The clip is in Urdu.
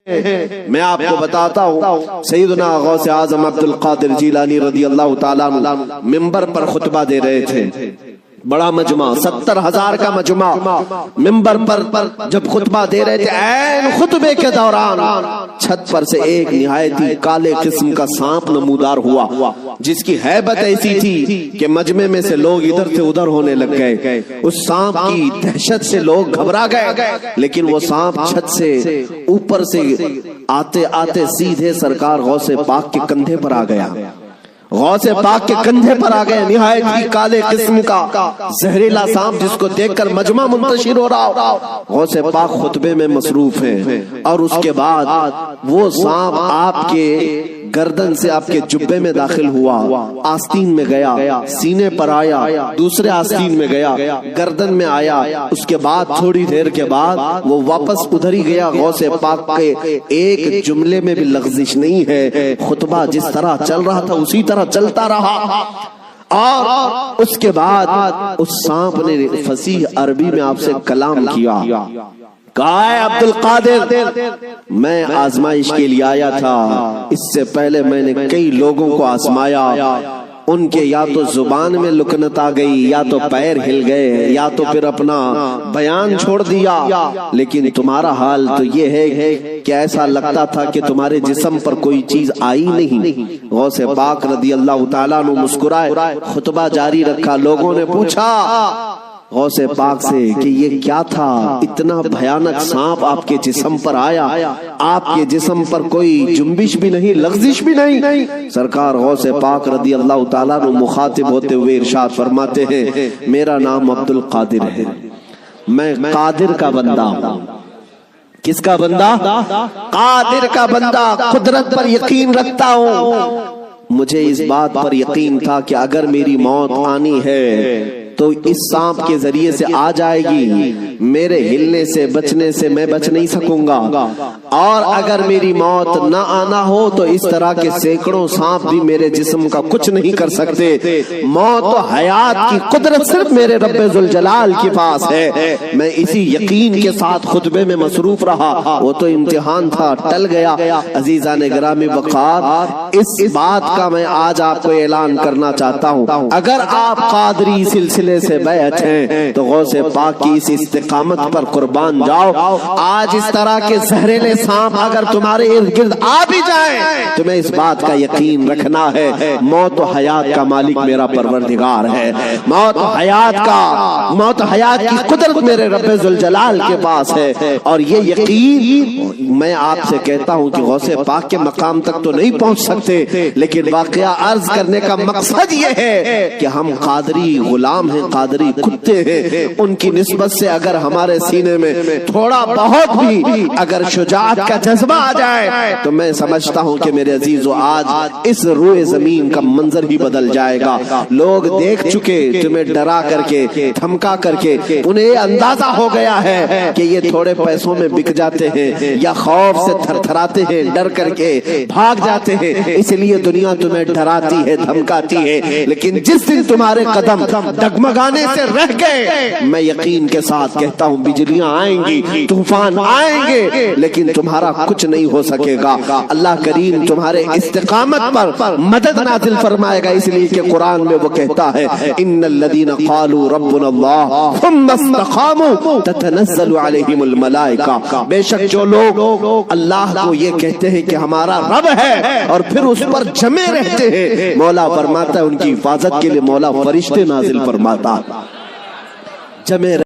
میں آپ کو بتاتا ہوں، سیدنا غوث اعظم عبد القادر جیلانی رضی اللہ تعالیٰ عنہ منبر پر خطبہ دے رہے تھے، بڑا مجمع 70,000 کا مجمع، منبر پر جب خطبہ دے رہے تھے، عین خطبے کے دوران چھت پر سے ایک نہایت ہی کالے قسم کا سانپ نمودار ہوا، جس کی ہیبت ایسی تھی کہ مجمع میں سے لوگ ادھر سے ادھر ہونے لگ گئے۔ اس سانپ کی دہشت سے لوگ گھبرا گئے، لیکن وہ سانپ چھت سے اوپر سے آتے آتے سیدھے سرکار غوث پاک کے کندھے پر آ گیا، غوث پاک کے کندھے پر آ گئے، نہایت ہی کالے قسم کا زہریلا سانپ جس کو دیکھ کر مجمع منتشر ہو رہا۔ غوث پاک خطبے میں مصروف ہیں، اور اس کے بعد وہ سانپ آپ کے گردن سے آپ کے جبے میں داخل ہوا، آستین میں گیا، سینے پر آیا، دوسرے آستین میں گیا، گردن میں آیا، اس کے بعد تھوڑی دیر کے بعد وہ واپس ادھر ہی گیا۔ غوث پاک کے ایک جملے میں بھی لغزش نہیں ہے، خطبہ جس طرح چل رہا تھا اسی طرح چلتا رہا۔ اور اس کے بعد اس سانپ نے فصیح عربی میں آپ سے کلام کیا، کہا ہے عبد القادر میں آزمائش کے لیے آیا تھا، اس سے پہلے میں نے کئی لوگوں کو آزمایا، ان کے یا تو زبان میں لکنت آ گئی، یا تو پیر ہل گئے، یا تو پھر اپنا بیان چھوڑ دیا، لیکن تمہارا حال تو یہ ہے کہ ایسا لگتا تھا کہ تمہارے جسم پر کوئی چیز آئی نہیں۔ غوث پاک رضی اللہ تعالیٰ عنہ مسکرائے، خطبہ جاری رکھا۔ لوگوں نے پوچھا غوث پاک سے کہ یہ کیا تھا، اتنا بھیانک سانپ آپ کے جسم پر آیا، آپ کے جسم پر کوئی جنبش بھی نہیں، لغزش بھی نہیں۔ سرکار غوث پاک رضی اللہ تعالیٰ عنہ مخاطب ہوتے ہوئے ارشاد فرماتے ہیں، میرا نام عبد القادر ہے، میں قادر کا بندہ ہوں۔ کس کا بندہ؟ قادر کا بندہ، قدرت پر یقین رکھتا ہوں۔ مجھے اس بات پر یقین تھا کہ اگر میری موت آنی ہے تو اس سانپ کے ذریعے سے آ جائے گی، میرے ہلنے سے بچنے سے میں بچ نہیں سکوں گا، اور اگر میری موت نہ آنا ہو تو اس طرح کے سینکڑوں سانپ بھی میرے جسم کا کچھ نہیں کر سکتے۔ موت و حیات کی قدرت صرف میرے رب ذوالجلال کے پاس ہے۔ میں اسی یقین کے ساتھ خطبے میں مصروف رہا، وہ تو امتحان تھا، ٹل گیا۔ عزیزان گرامی وقار، اس بات کا میں آج آپ کو اعلان کرنا چاہتا ہوں، اگر آپ قادری سلسلے سے بیعت ہیں تو غوث پاک کی اس استقامت پر قربان جاؤ۔ آج اس طرح کے زہریلے سانپ اگر تمہارے ارد گرد آ بھی جائیں، تمہیں اس بات کا یقین رکھنا ہے، موت و حیات کا مالک میرا پروردگار ہے، موت و حیات کی قدرت میرے رب ذوالجلال کے پاس ہے۔ اور یہ یقین میں آپ سے کہتا ہوں کہ غوث پاک کے مقام تک تو نہیں پہنچ سکتے، لیکن واقعہ عرض کرنے کا مقصد یہ ہے کہ ہم قادری غلام ہیں، قادری کتے ہیں، ان کی نسبت سے اگر ہمارے سینے میں تھوڑا بہت بھی اگر شجاعت کا جذبہ آ جائے تو میں سمجھتا ہوں کہ میرے عزیزو آج اس روئے زمین کا منظر ہی بدل جائے گا۔ لوگ دیکھ چکے تمہیں ڈرا کر کے، دھمکا کر کے، انہیں اندازہ ہو گیا ہے کہ یہ تھوڑے پیسوں میں بک جاتے ہیں، یا خوف سے تھر تھراتے ہیں، ڈر کر کے بھاگ جاتے ہیں، اس لیے دنیا تمہیں ڈراتی ہے، دھمکاتی ہے۔ لیکن جس دن تمہارے قدم ڈگمگانے سے رہ گئے، میں یقین کے ساتھ کہتا ہوں بجلیاں آئیں گی، طوفان آئیں گے، لیکن تمہارا کچھ نہیں ہو سکے گا۔ اللہ کریم تمہارے استقامت پر مدد نازل فرمائے گا، اس لیے کہ قرآن میں وہ کہتا ہے ان الذین قالوا ربنا اللہ ثم استقاموا تتنزل علیہم الملائکہ، بے شک جو لوگ اللہ کو یہ کہتے ہیں کہ ہمارا رب ہے اور پھر اس پر جمے رہتے ہیں، مولا فرماتا ہے ان کی حفاظت کے لیے مولا فرشتے نازل فرماتا، جمے